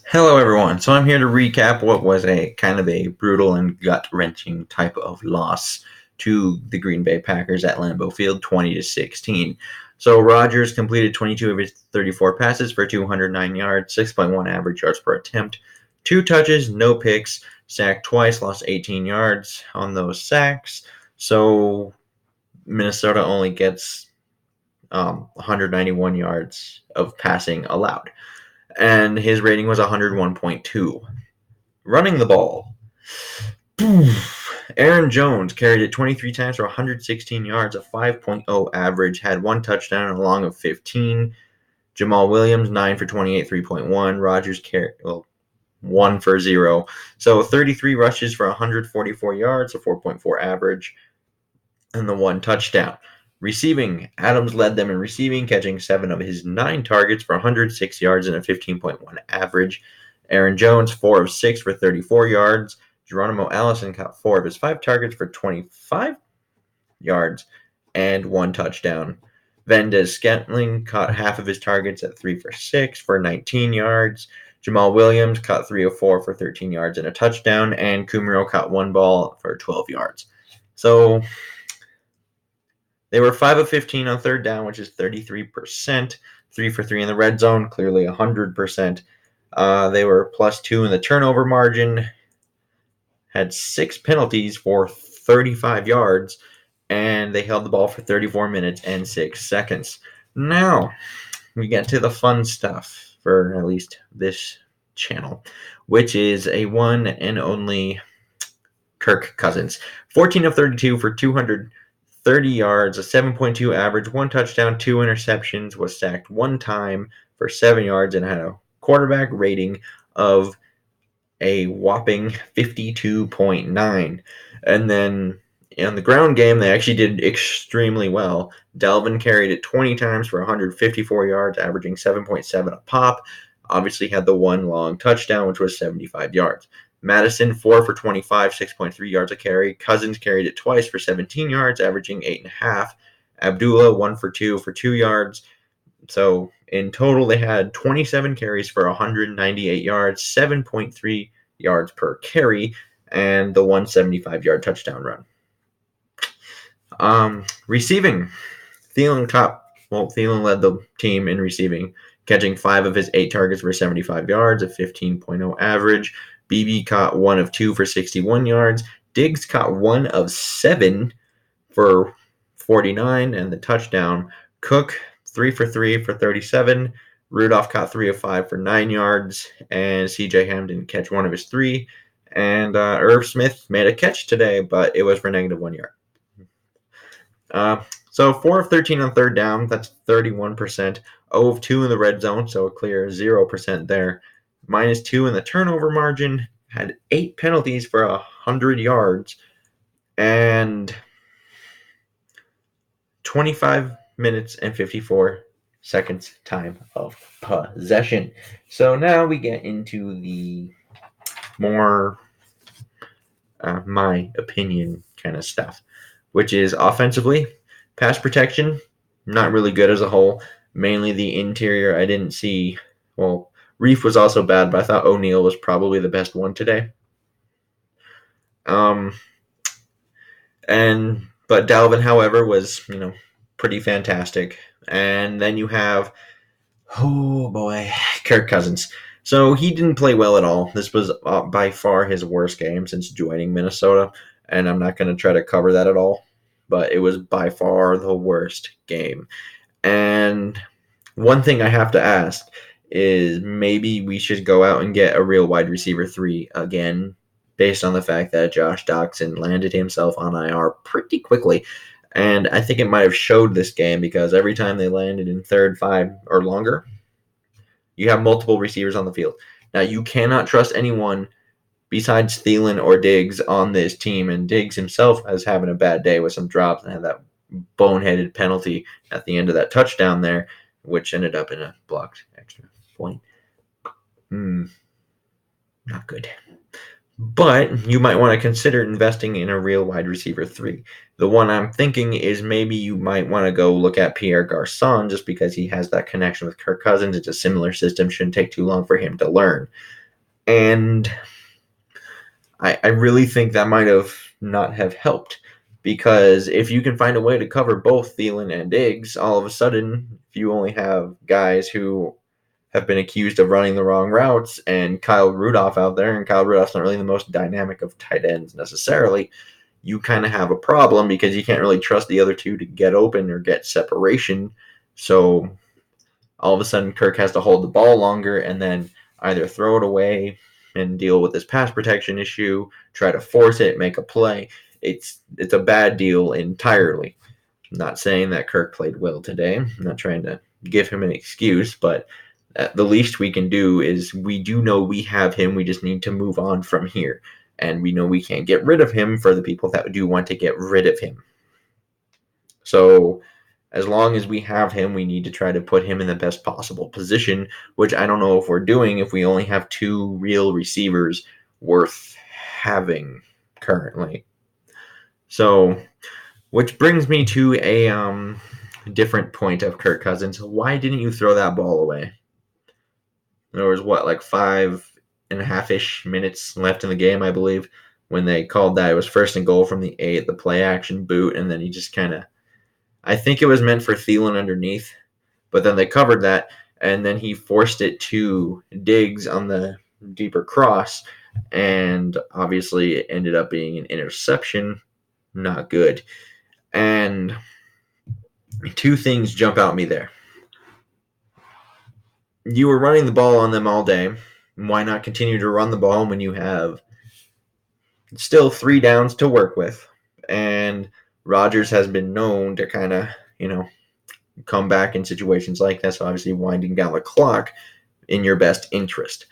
Hello, everyone. So I'm here to recap what was a kind of a brutal and gut-wrenching type of loss to the Green Bay Packers at Lambeau Field, 20-16. So Rodgers completed 22 of his 34 passes for 209 yards, 6.1 average yards per attempt, 2 touches, no picks, sacked twice, lost 18 yards on those sacks. So Minnesota only gets 191 yards of passing allowed, and his rating was 101.2. Running the ball. Aaron Jones carried it 23 times for 116 yards, a 5.0 average, had 1 touchdown and a long of 15. Jamal Williams, 9 for 28, 3.1. Rodgers carried, 1 for 0. So 33 rushes for 144 yards, a 4.4 average, and the 1 touchdown. Receiving, Adams led them in receiving, catching 7 of his 9 targets for 106 yards and a 15.1 average. Aaron Jones, 4 of 6 for 34 yards. Geronimo Allison caught 4 of his 5 targets for 25 yards and 1 touchdown. Vendez Scantling caught half of his targets at 3 for 6 for 19 yards. Jamal Williams caught 3 of 4 for 13 yards and a touchdown. And Kumaro caught 1 ball for 12 yards. So they were 5 of 15 on third down, which is 33%. 3 for 3 in the red zone, clearly 100%. They were +2 in the turnover margin, had 6 penalties for 35 yards, and they held the ball for 34 minutes and 6 seconds. Now, we get to the fun stuff for at least this channel, which is a one and only Kirk Cousins. 14 of 32 for 230 yards, a 7.2 average, 1 touchdown, 2 interceptions, was sacked 1 time for 7 yards, and had a quarterback rating of a whopping 52.9. And then in the ground game, they actually did extremely well. Dalvin carried it 20 times for 154 yards, averaging 7.7 a pop. Obviously had the 1 long touchdown, which was 75 yards. Madison, 4 for 25, 6.3 yards a carry. Cousins carried it twice for 17 yards, averaging 8.5. Abdullah, 1 for 2 for 2 yards. So in total, they had 27 carries for 198 yards, 7.3 yards per carry, and the 175-yard touchdown run. Receiving, Thielen led the team in receiving, catching 5 of his 8 targets for 75 yards, a 15.0 average. BB caught 1 of 2 for 61 yards. Diggs caught 1 of 7 for 49 and the touchdown. Cook, 3 for 3 for 37. Rudolph caught 3 of 5 for 9 yards, and CJ Ham didn't catch 1 of his 3. And Irv Smith made a catch today, but it was for -1 yard. So 4 of 13 on third down, that's 31%. 0 of 2 in the red zone, so a clear 0% there. -2 in the turnover margin, had 8 penalties for 100 yards, and 25 minutes and 54 seconds time of possession. So now we get into the more my opinion kind of stuff, which is offensively, pass protection, not really good as a whole. Mainly the interior, I didn't see. Well, Reef was also bad, but I thought O'Neal was probably the best one today. But Dalvin, however, was pretty fantastic. And then you have, oh boy, Kirk Cousins. So he didn't play well at all. This was by far his worst game since joining Minnesota, and I'm not going to try to cover that at all, but it was by far the worst game. And one thing I have to ask is maybe we should go out and get a real wide receiver 3 again, based on the fact that Josh Doctson landed himself on IR pretty quickly. And I think it might have showed this game because every time they landed in third, 5, or longer, you have multiple receivers on the field. Now, you cannot trust anyone besides Thielen or Diggs on this team, and Diggs himself is having a bad day with some drops and had that boneheaded penalty at the end of that touchdown there, which ended up in a blocked extra point. Not good. But you might want to consider investing in a real wide receiver 3. The one I'm thinking is maybe you might want to go look at Pierre Garcon just because he has that connection with Kirk Cousins. It's a similar system. Shouldn't take too long for him to learn. And I really think that might have not have helped because if you can find a way to cover both Thielen and Diggs, all of a sudden, if you only have guys who have been accused of running the wrong routes and Kyle Rudolph out there, and Kyle Rudolph's not really the most dynamic of tight ends necessarily, you kind of have a problem because you can't really trust the other two to get open or get separation. So all of a sudden, Kirk has to hold the ball longer and then either throw it away and deal with this pass protection issue, try to force it, make a play. It's a bad deal entirely. I'm not saying that Kirk played well today. I'm not trying to give him an excuse, but the least we can do is we do know we have him. We just need to move on from here. And we know we can't get rid of him for the people that do want to get rid of him. So as long as we have him, we need to try to put him in the best possible position, which I don't know if we're doing if we only have 2 real receivers worth having currently. So, which brings me to a different point of Kirk Cousins. Why didn't you throw that ball away? There was like 5.5-ish minutes left in the game, I believe, when they called that. It was 1st and goal from the 8, the play action boot, and then he just kind of, I think it was meant for Thielen underneath, but then they covered that, and then he forced it to Diggs on the deeper cross, and obviously it ended up being an interception. Not good. And 2 things jump out at me there. You were running the ball on them all day. Why not continue to run the ball when you have still 3 downs to work with? And Rodgers has been known to kind of, come back in situations like that. So obviously winding down the clock in your best interest.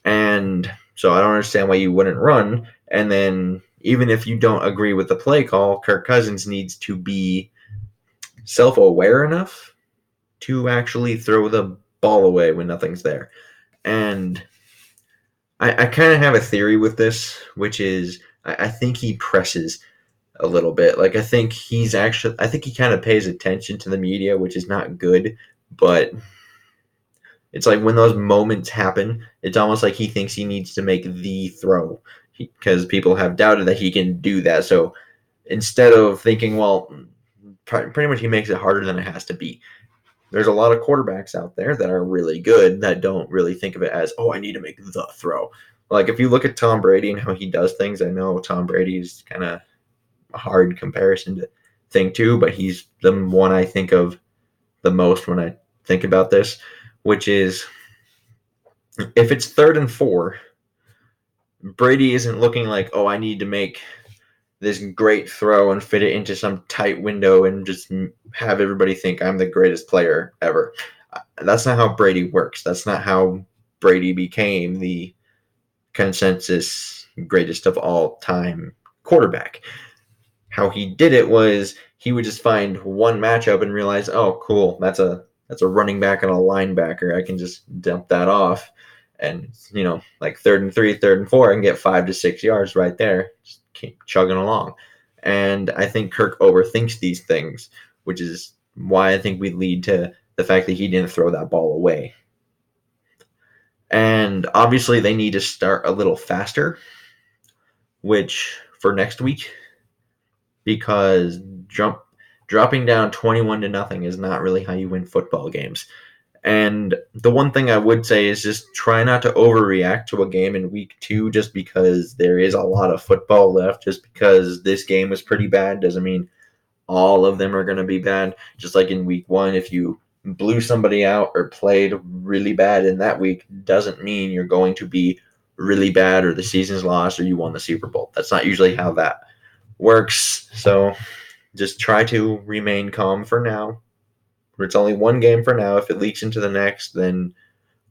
And so I don't understand why you wouldn't run. And then even if you don't agree with the play call, Kirk Cousins needs to be self-aware enough to actually throw the ball away when nothing's there. And I kind of have a theory with this, which is I think he presses a little bit. Like I think he kind of pays attention to the media, which is not good, but it's like when those moments happen, it's almost like he thinks he needs to make the throw because people have doubted that he can do that. So instead of thinking, well, pretty much he makes it harder than it has to be. There's a lot of quarterbacks out there that are really good that don't really think of it as, oh, I need to make the throw. Like if you look at Tom Brady and how he does things, I know Tom Brady is kind of a hard comparison to think too, but he's the one I think of the most when I think about this, which is if it's 3rd and 4, Brady isn't looking like, oh, I need to make this great throw and fit it into some tight window and just have everybody think I'm the greatest player ever. That's not how Brady works. That's not how Brady became the consensus greatest of all time quarterback. How he did it was he would just find one matchup and realize, oh, cool, that's a running back and a linebacker. I can just dump that off. And, like 3rd and 3, 3rd and 4, I can get 5 to 6 yards right there. Just keep chugging along. And I think Kirk overthinks these things, which is why I think we lead to the fact that he didn't throw that ball away. And obviously they need to start a little faster, which for next week, because dropping down 21-0 is not really how you win football games. And the one thing I would say is just try not to overreact to a game in week 2 just because there is a lot of football left. Just because this game was pretty bad doesn't mean all of them are going to be bad. Just like in week 1, if you blew somebody out or played really bad in that week, doesn't mean you're going to be really bad or the season's lost or you won the Super Bowl. That's not usually how that works. So just try to remain calm for now. It's only one game for now. If it leaks into the next, then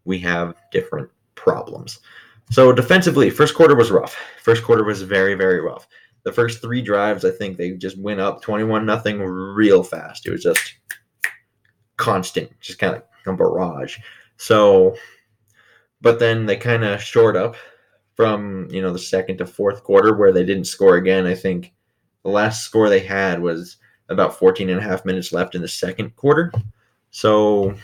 we have different problems. So defensively, first quarter was rough. First quarter was very, very rough. The first 3 drives, I think they just went up 21-0 real fast. It was just constant, just kind of a barrage. So, but then they kind of shored up from, the second to fourth quarter where they didn't score again. I think the last score they had was about 14 and a half minutes left in the second quarter. So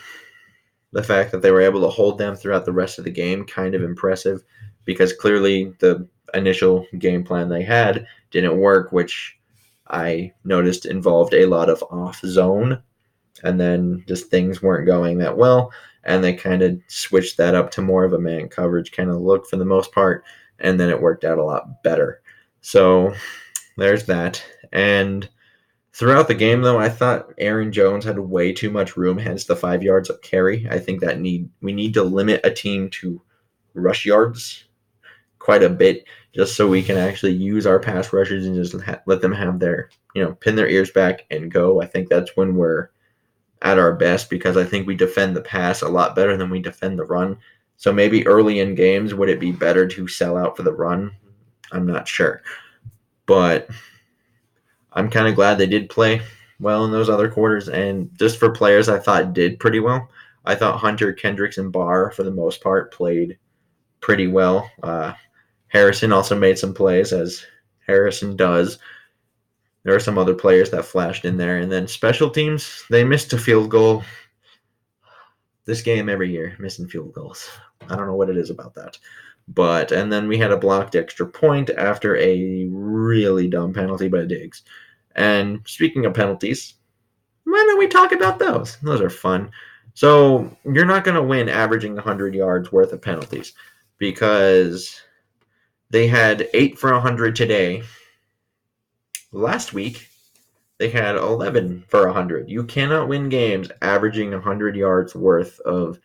the fact that they were able to hold them throughout the rest of the game, kind of impressive, because clearly the initial game plan they had didn't work, which I noticed involved a lot of off zone, and then just things weren't going that well, and they kind of switched that up to more of a man coverage kind of look for the most part, and then it worked out a lot better. So there's that. And throughout the game, though, I thought Aaron Jones had way too much room, hence the 5 yards of carry. I think that we need to limit a team to rush yards quite a bit, just so we can actually use our pass rushers and just let them have their, pin their ears back and go. I think that's when we're at our best, because I think we defend the pass a lot better than we defend the run. So maybe early in games, would it be better to sell out for the run? I'm not sure. But I'm kind of glad they did play well in those other quarters. And just for players I thought did pretty well, I thought Hunter, Kendricks, and Barr, for the most part, played pretty well. Harrison also made some plays, as Harrison does. There are some other players that flashed in there. And then special teams, they missed a field goal this game every year, missing field goals. I don't know what it is about that. And then we had a blocked extra point after a really dumb penalty by Diggs. And speaking of penalties, why don't we talk about those? Those are fun. So you're not going to win averaging 100 yards worth of penalties, because they had 8 for 100 today. Last week, they had 11 for 100. You cannot win games averaging 100 yards worth of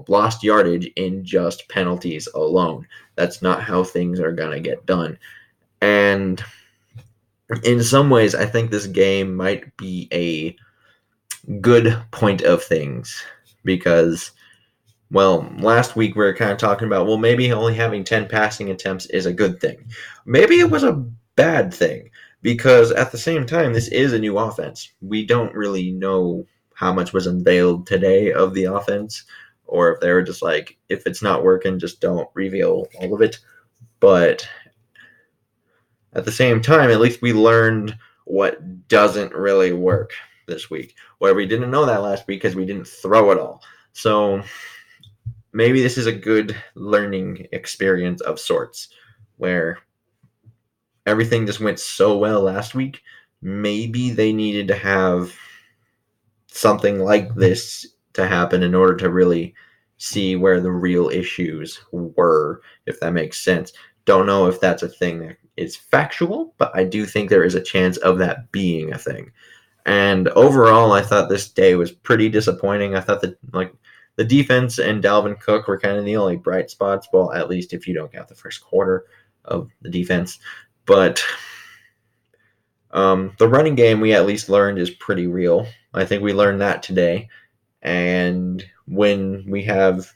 lost yardage in just penalties alone. That's not how things are going to get done. And in some ways, I think this game might be a good point of things, because, last week we were kind of talking about, maybe only having 10 passing attempts is a good thing. Maybe it was a bad thing, because at the same time, this is a new offense. We don't really know how much was unveiled today of the offense, or if they were just like, if it's not working, just don't reveal all of it. But at the same time, at least we learned what doesn't really work this week, where we didn't know that last week because we didn't throw it all. So maybe this is a good learning experience of sorts, where everything just went so well last week. Maybe they needed to have something like this to happen in order to really see where the real issues were, if that makes sense. Don't know if that's a thing that is factual, but I do think there is a chance of that being a thing. And overall, I thought this day was pretty disappointing. I thought that the defense and Dalvin Cook were kind of the only bright spots. Well, at least if you don't count the first quarter of the defense. But the running game, we at least learned, is pretty real. I think we learned that today. And when we have,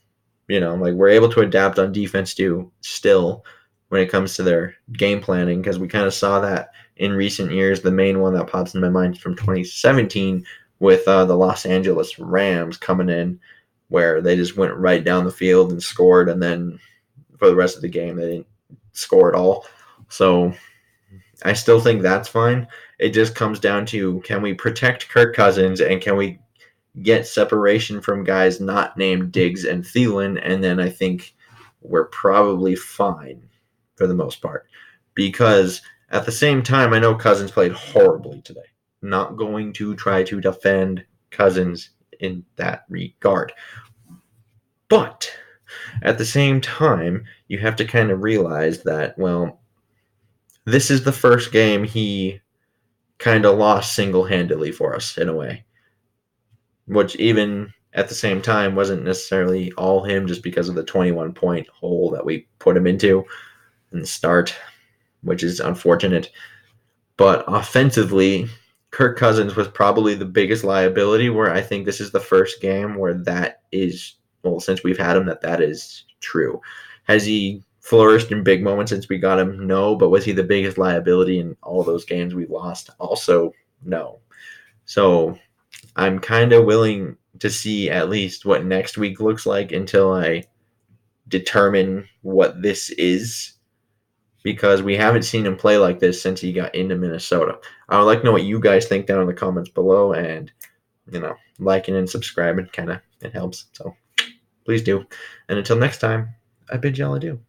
we're able to adapt on defense too, still, when it comes to their game planning, because we kind of saw that in recent years. The main one that pops in my mind is from 2017 with the Los Angeles Rams coming in, where they just went right down the field and scored, and then for the rest of the game, they didn't score at all. So I still think that's fine. It just comes down to, can we protect Kirk Cousins, and can we get separation from guys not named Diggs and Thielen? And then I think we're probably fine for the most part. Because at the same time, I know Cousins played horribly today. Not going to try to defend Cousins in that regard. But at the same time, you have to kind of realize that, this is the first game he kind of lost single-handedly for us, in a way. Which, even at the same time, wasn't necessarily all him, just because of the 21-point hole that we put him into in the start, which is unfortunate. But offensively, Kirk Cousins was probably the biggest liability, where I think this is the first game where that is, since we've had him, that is true. Has he flourished in big moments since we got him? No. But was he the biggest liability in all those games we lost? Also, no. So I'm kind of willing to see at least what next week looks like until I determine what this is, because we haven't seen him play like this since he got into Minnesota. I would like to know what you guys think down in the comments below, and liking and subscribing it helps. So please do. And until next time, I bid y'all adieu.